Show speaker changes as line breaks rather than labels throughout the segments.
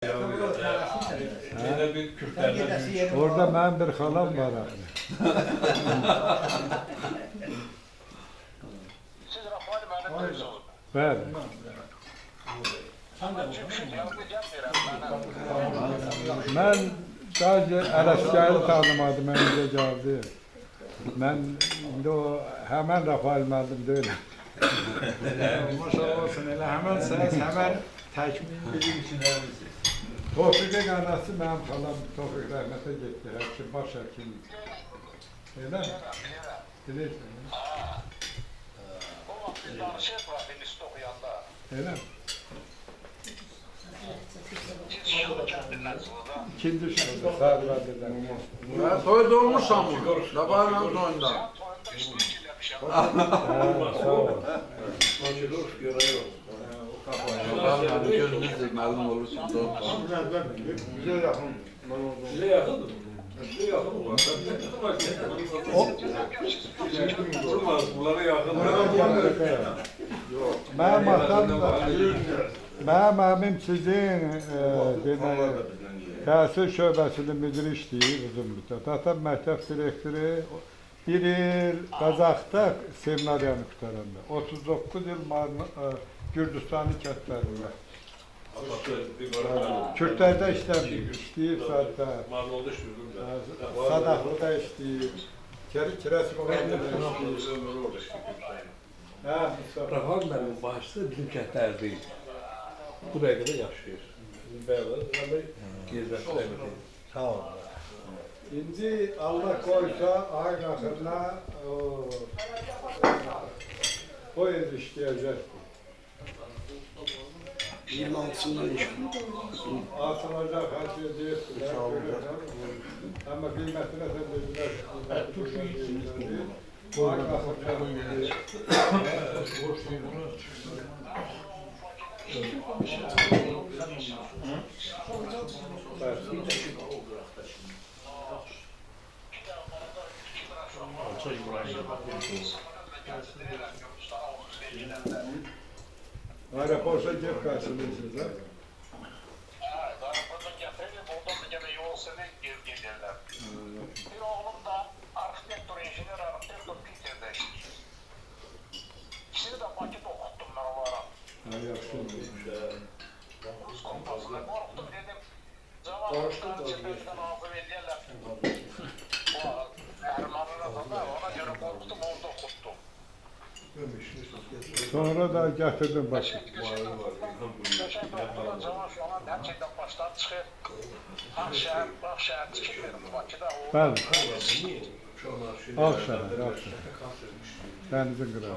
Yine bir Kürtlerden bir
Orada ben bir halam var abi.
Siz Rafael mühendisiniz.
Ben. Ben sadece Ələsgəri tanımadım önce geldi. Ben de o hemen Rafael müəllim değilim. Maşallah olsun elə hemen ses hemen təkmin bilim. Tofiq'in anası benim halam Tofik rəhmətə getdi. Həkim, baş həkim. Öyle mi? Bilirsin.
O vakit biz danışıyorduk Rafael'i okuyanda.
Öyle mi?
Siz şunu kendinlensiniz ha.
İkinci şahıs. Sarıverdiler.
Ben toy dolmuşam bunu. Sabahın sonunda.
Sen toyunda üstü kirlemiş ya.
Sağ ol.
Sabahın gözünüzle malum olursunuz.
bize yakın. Bize yakın mı? Bize yakın mı? Durmaz, bunlara yakın.
Benim atam da, benim abim sizin təhsil şöbəsinin müdiri işləyir uzun müddət. Atam məktəb direktori, bir il Qazaxda seminariyanı qutaranda, 39 il Gürcüstanı kəndlərində. Kürtlərdə işləyir saatda, Sadaqlıda işləyir, Kirəsqoğlu'da işləyir.
Rafael mənim başçısı bizim kəndlərdəyik. Buraya qədər yaşayır. Bizim bəyalar, gezməkdə sağ olun.
İndi Allah koysa ayın axırına o ev işləyəcəkdir.
26'sından inşallah.
Açılacaq, hər şey deyirlər, görürlər. Amma qiymətinə də dedilər, ayın axırına Aeroporta gelip karşılıyorsunuz ha?
Evet, arabadan getirelim, oradan da gene yol seni gelirler. Bir oğlum da arkitektur, injiner arkitektur Peter'de işliyor. İkisini de Bakı'da okuttum ben onlara. Rus kompasına korktum dedim. Zaman uçtan çeperden ağzı verirler. O Erman'ın adında ona göre korktum, orada okuttum.
Sonra da getirdim bak.
Geçen okuduğum zaman şu an gerçekten baştan çıkıyor. Akşehir çıkıyor Bakı'da.
Ben. Akşehir. Denizin kralı.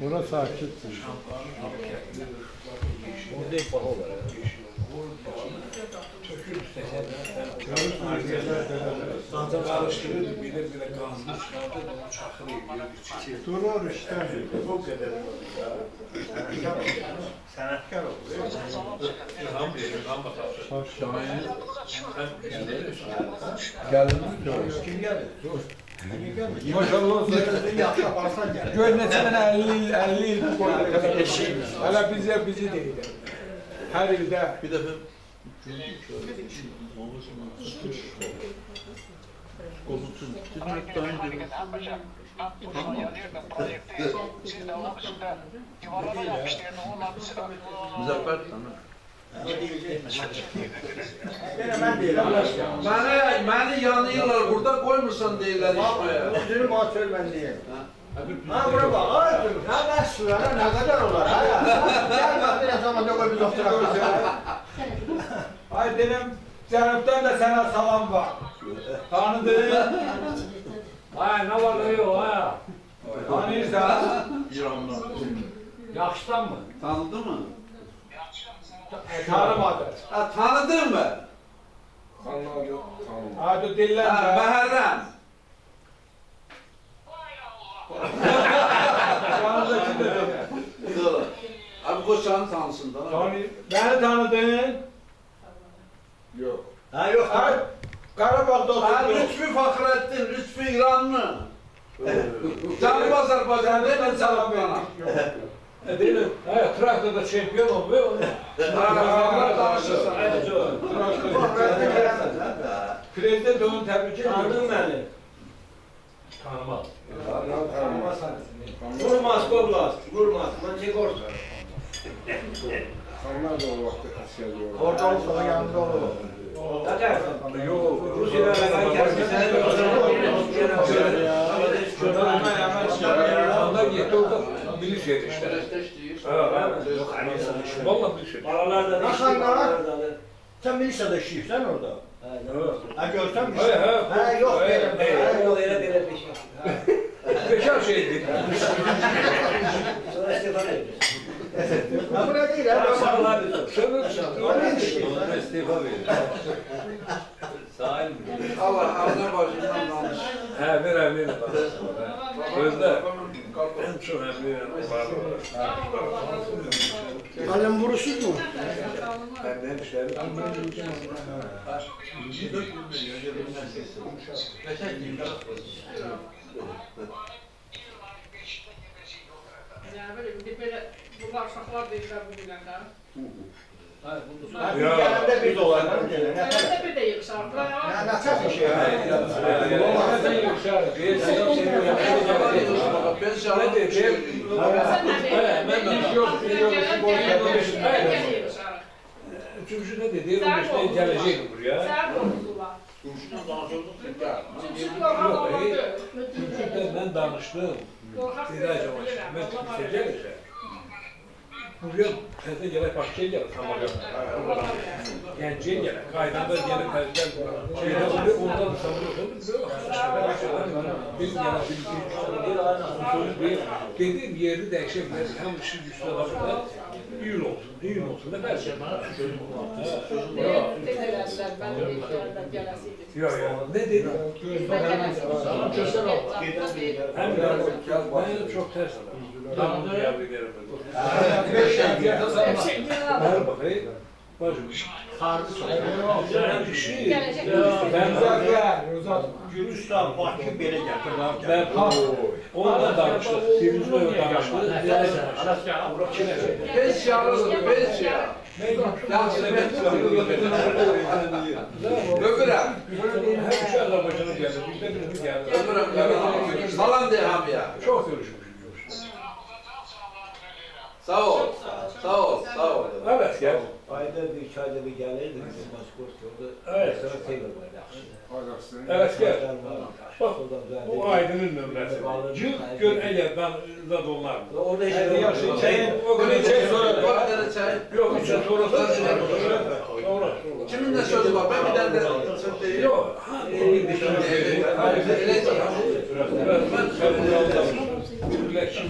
Bura sakittir.
Karıştırır, bilir kazmış, çakırıyor.
Durur işte.
Sanatkar oluyor. Kim geldi?
Maşallah olsun.
Görmesinden 50 il hala bizi değil. Her ilde.
Bir defa Muzaffer Beni yanıyorlar burada koymuşsan değiller işmeye.
Dünüm o söylemen diye. Ha bura bak, ha ben suyana ne kadar olur ha ya. Gel bak bir zamanda koy bir doktora koy. Ay dedim, Cenap'tan da sana salam var. Tanıdın.
Ay ne var ne yok ha?
Tanıyırsan.
İran'dan.
Yaxşıdan mı?
Tanıdı mı?
Tanımadı.
Ha tanıdın mı?
Hadi dillen
Ha
de.
Meherrem.
Yanındaki de dedi.
Doğru. Abi koşanı tanısın da.
Beni tanıdın.
Yok.
Ha yok ha. Qarabağda
Ha,
oturuyor.
Lütfi Fakrettin, Lütfi İranlı. Canım Azerbaycan'da ben selam bana.
Değil traktorda şampiyon olmuyor.
Allah danışırsan.
Fakrettin gelemez ha.
Prezident onu tebrik ediyor.
Tanıdın beni.
Tanımaz.
Vurmaz Koblas, vurmaz. Ben çek orta.
Onlar da o vakti kasiyeli olur.
Orta olsa yanında olur. Takarsan.
Yok.
Rusya'da ben kendisine
Ondan gitti orada bilir şeydi işte. Vallahi bilir şey.
Aralarda Naxanlar. Sen milisada işləyirsən orada. Ha görsən bir şey. Ha yok benim. Yok elə bir şey.
Bekar şeydi.
Sonra istifa edir. Ha bura değil ha. Sağlar bir
Sonra istifa verir. Sahil mi?
Allah Azerbaycan'dan danış.
He ver emin bak. Özde. En çok emin var.
Kalem vurusuz mu?
Benden işlerim.
Yani böyle bunlar uşaqlar deyirlər bu biləndə.
Bir gəlende bir dolar.
Gəlində bir də yığışardılar.
Ya naçak bir şey.
Ben sana bir şey
Üçüncü ne dedi? O işte gelecek buraya.
Sən qorxdular. Çünki qorxaq olmadı.
Ben danıştım.
Qorxaq
Sidacım ben işte gelecek. Buraya tezde gerek başka gerek tamam. Genciye gerek. Kaydında gerek tercihler. Şeyde oluyor. Orada da sanıyorsun. Bir gerek dediğim yeri değişebilir. Hem işin üstüne bakımda yıl olsun. Yıl olsun da belki.
Dedilər, mən deyirlər, gələsiydim.
Yok yok. Ne dedi?
Mən gələsiydim.
Hem ben çok ters adamım. Tamam ya bir yerim. Ver bakayım. Bacım. Ben bir şey. Ben
Gürcistan, Bakı belə gətir.
Ben ondan danıştık. Birinci öyle danıştık.
Pensiya. Yaxşı Öpürəm.
Her şey Azerbaycan'a geldi. Bizde birimiz geldi.
Öpürəm. Salam deyəm hamıya.
Çok görüşmüşüz.
Sağ ol. Sağ ol. Sağ ol.
Evet gel.
Ayda bir, 2 ayda bir gəlirdi. Başqort orada.
Evet.
Sonra teyir var.
Evet gel. Bak bu Aydın'ın nömrəsi. Gör eğer ben zad onlar mı?
Orada işte
Çayın o gün çay sonra.
Bir dənə çay.
Yok için sonra sonra.
Kimin nə sözü var? Ben bir dənə də söz deyim.
Yok.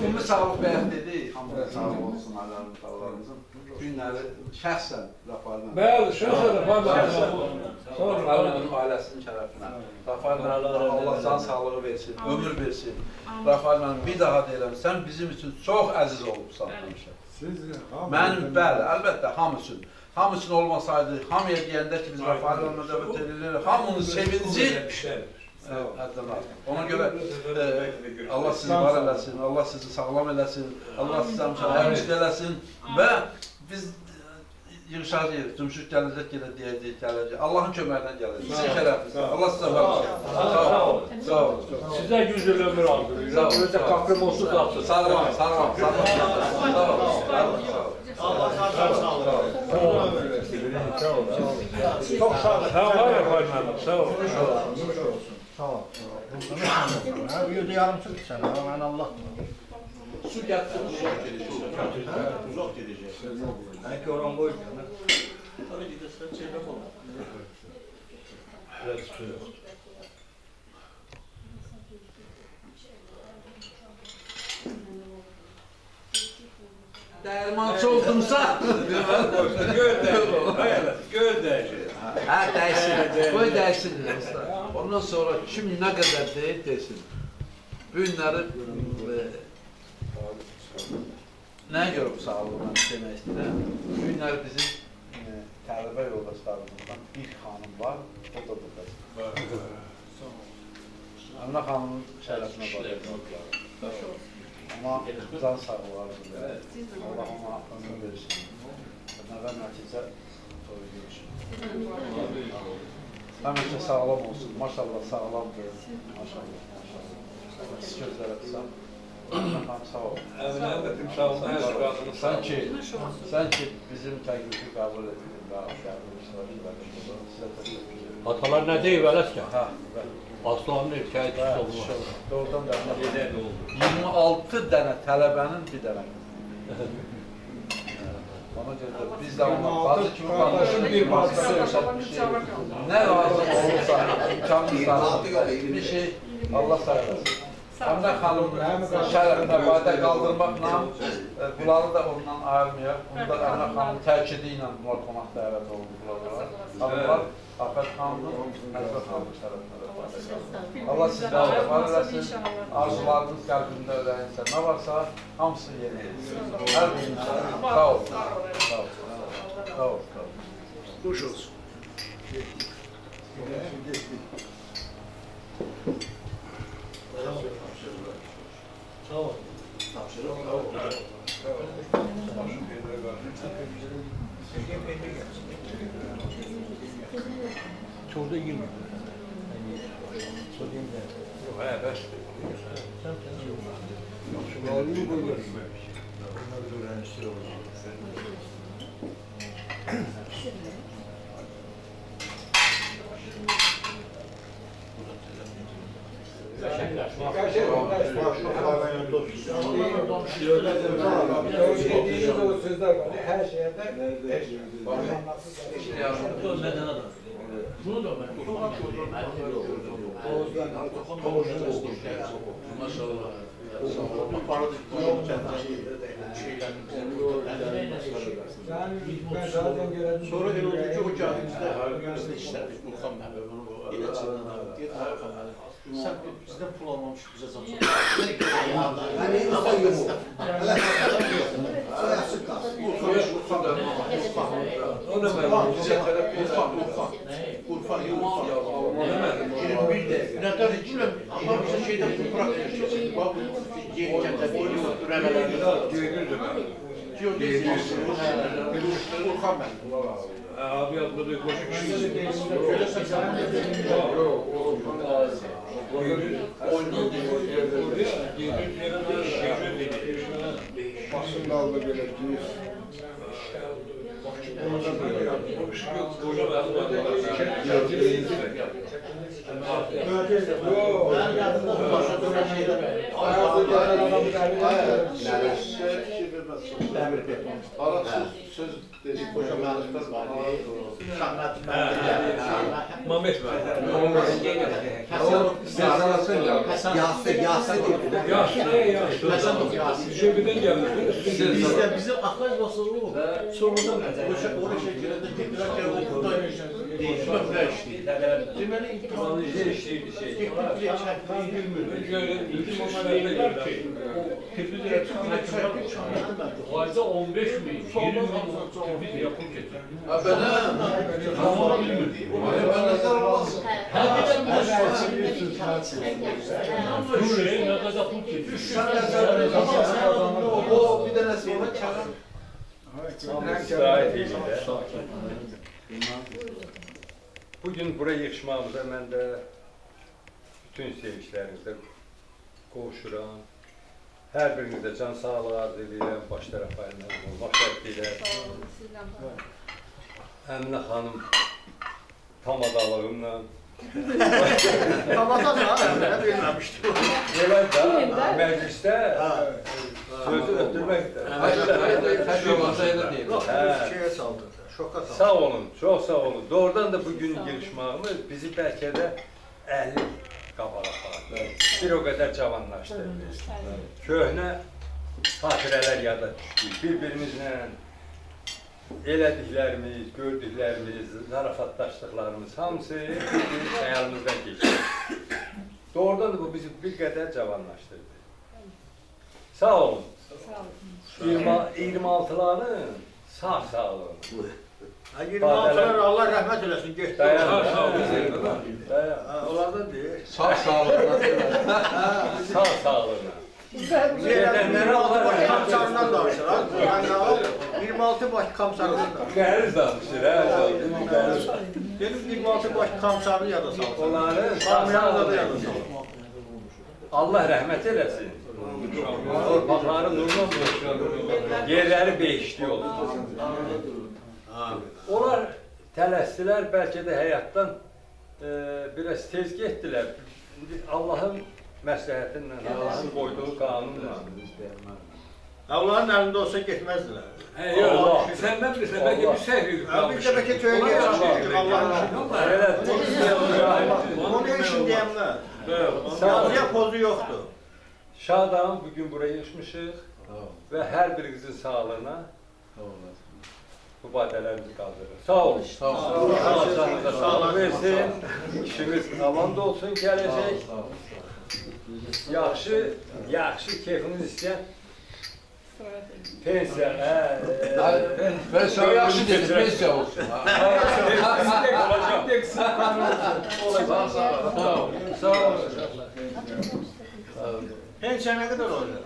Ümumi Sağlıq Bəyət dedi, hamıda sağlıq olsun, aləmin sağlarımızın günləri şəxsən Rafael'lə.
Bəli, şəxsən Rafael'lə.
Rafael'in ailəsinin şərəfinə. Rafael'lə Allah can sağlığı versin, ömür versin. Rafael'lə bir daha deyirəm, sən bizim üçün çox əziz olubsan həmişə. Mənim, bəli, əlbəttə, hamı üçün. Hamı üçün olmasaydı, hamıya deyəndə ki, biz Rafael'lə dəvət edilir, hamının sevinci ona görə Allah sizi var eləsin, Allah sizi sağlam eləsin, Allah sizi həmişə eləsin və biz yığışacağıq, cümşük gələcək, gələcək. Allahın köməkdən gələcək. Sizin şərəfinizdə. Allah sizə var olsun. Sağ olun. Sağ olun.
Sizə güclü ömür aldırır. Özdə qapım olsun qalsın.
Sağ olun. Sağ olun. Sağ olun.
Allah sağ olun.
Çok sağ olun. Sağ olun efendim. Sağ olun.
Sağ ol. Ha bir yerde yarım çıktı sen. Ben Allah.
Su gətirin, uzaq gedəcək.
Uzak gidecek. Belki oran boyut. Biraz su yok.
Dəyirmançı oldumsa,
Gördəyəcək.
hə, dəysin. Qoy dəysin. Ondan sonra kim nə qədər deyir, desin. Bu günləri nəyə görə bu sağlığına demək istəyirəm? Bu günləri bizim tələbə yoldaşlarımızdan bir xanım var, o da burada. Əminə xanımın şərəfinə baxır. Amma can sağlıqları bilir. Allah ona ömür versin. Nəvə nəticə toyu görüşür. Həmişə sağlam olsun, maşallah sağlamdır. Maşallah, maşallah. Siz gözlərə qısam. Xanım sağ ol.
Əminəm, sağ olun.
Sən ki bizim təklifi qəbul etdin və qəbul iştirak sizə təşəkkür ederim.
Atalar ne deyip Ələskər?
Hə, bəli.
Aslanın erkeği
Hə,
olmaz.
doğrudan da 26 dənə tələbənin bir dənə. Ona görə də biz də ona bazı kimi qardaşın bir başqa söhbət nə lazım olursa, imkanı sağlıqda bir şey Allah sayılasın. Əminə xanım şərəfinə vadə qaldırmaqla bunları da ondan ayırmayaq. Bunu da Əminə xanım təkidi ilə bunlar qonaq dəvət olundular. Xanımlar Afət xanımın, Məzbət xanımın şərəfinə də vadə qaldırır. Allah sizdən var eləsin, arzularınız qəlbində ödəyinsə nə varsa hamısı yerinə etsin. Hər biriniz sağ olun. Sağ olun. Sağ olun.
Duş olsun.
Sağ ol. Çok da girmiyor.
Yok, he, bəs.
Dediğiniz o sözler var. Her şeyde
Bunu da ben. Maşallah.
yani ben zaten görelim.
Sonra Erol'cu ocağımızda üniversite işlerdik Burkan Bey. Sen bizden pul almamış bize zam soruyor.
O ne mənim?
Urfa, 21'de. Neden bilmiyorum ama bize şeyden pul bırakıyor. Bak yeniden üremeler.
Gördürdüm ben.
Urkan Bey.
Abi atladı, koşu kişi.
Başında aldı böyle düz.
Söz dedik kocamanlıklar var.
Mehmet var. Şöbeden geldi.
Bizim aklımız basılı o. Sonradan oraya şekilde tekrar okulda değişme işte. Temeli imtihanı
Değiştirdi şey. Böyle ilk momentlerde geldi.
Ayda 15 mi? 20 mi? Tebrik yapım getir.
Ama bilmiyorum.
Şuraya ne kadar pul getir?
O bir dənə sonra çağır.
Bugün buraya yığışmamıza mən də bütün sevinçlərinizdə qovuşuram. Hər birinizə can sağlığı arz edirəm, baş tərəflərindən olmaq şərtilə. Əminə xanım tam adalığımla. Belə də məclisdə sözü ötürməkdir. Sağ olun, çox sağ olun. Doğrudan da bugün yığışmağımız bizi bəlkə də 50 qabağa apardı. Bir o qədər cavanlaşdırdı. Köhnə xatirələr yada düşdü. Bir-birimizlə elədiklərimiz, gördüklərimiz, zarafatlaşdıqlarımız hamısı bizim xəyalımızdan keçdi. Doğrudan da bu bizi bir qədər cavanlaşdırdı. Sağ olun. 26'ların sağ olun.
26'lar Allah rəhmət eləsin, getdi.
Dayan.
Sağ ol, bize.
Dayan.
Onlardan deyil.
Sağ sağlığına.
Sağ sağlığına.
Gedənlərə Allah baş kamçarından danışır. 26 baş kamçarından danışır.
Qəriz danışır, qəriz.
Dedim 26 baş kamçarını yada salır.
Onları
Samiyanı da yada salır.
Allah rəhmət eləsin. Torpaqları nurla bulsun. Yerləri beşli oldu. Onlar tələsdilər, bəlkə də həyatdan biraz tez getdilər. Allahın məsləhətinlə, Allahın qoyduğu qanunla.
Onların əlində olsa getməzdilər.
Yox, səndən bilirsən, bəlkə bir səhv yürüb
Bir də bəlkə töyəyə çalışır, Allah'ın işini. Onun işini deyəmlər. Yazıya pozu yoxdur.
Şadam, bugün buraya yığışmışıq və hər birinizin sağlığına bu badələrimizi qaldırır. Sağ olun.
Sağ olun.
Allah sağlıq versin, işimiz aman da olsun, gələcək. Yaxşı keyfimiz istəyən pensiya,
Ben sana yaxşı dedim, pensiya olsun.
Sağ olun.
Pensiya nə qədər olacaq?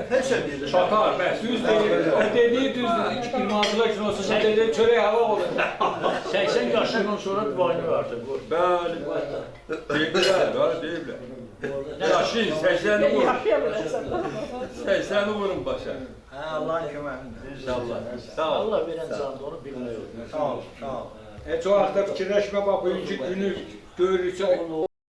Pensiya deyil.
Çatar, bəs düz deyir. O dediği düzdür. 26'lar kilosu, sen dediğin çörək hava olur.
80 yaşından sonra duayını verdi.
Bəli, deyiblər, deyiblər. Yaşayın, 80'i vurun. 80'i vurun başa.
Allah'ın köməyində.
İnşallah. Sağ ol.
Allah verən canlı onu bilmək olur.
Sağ ol, sağ ol.
Heç o haqda fikirləşmə, bax, bugünkü günü görürsə,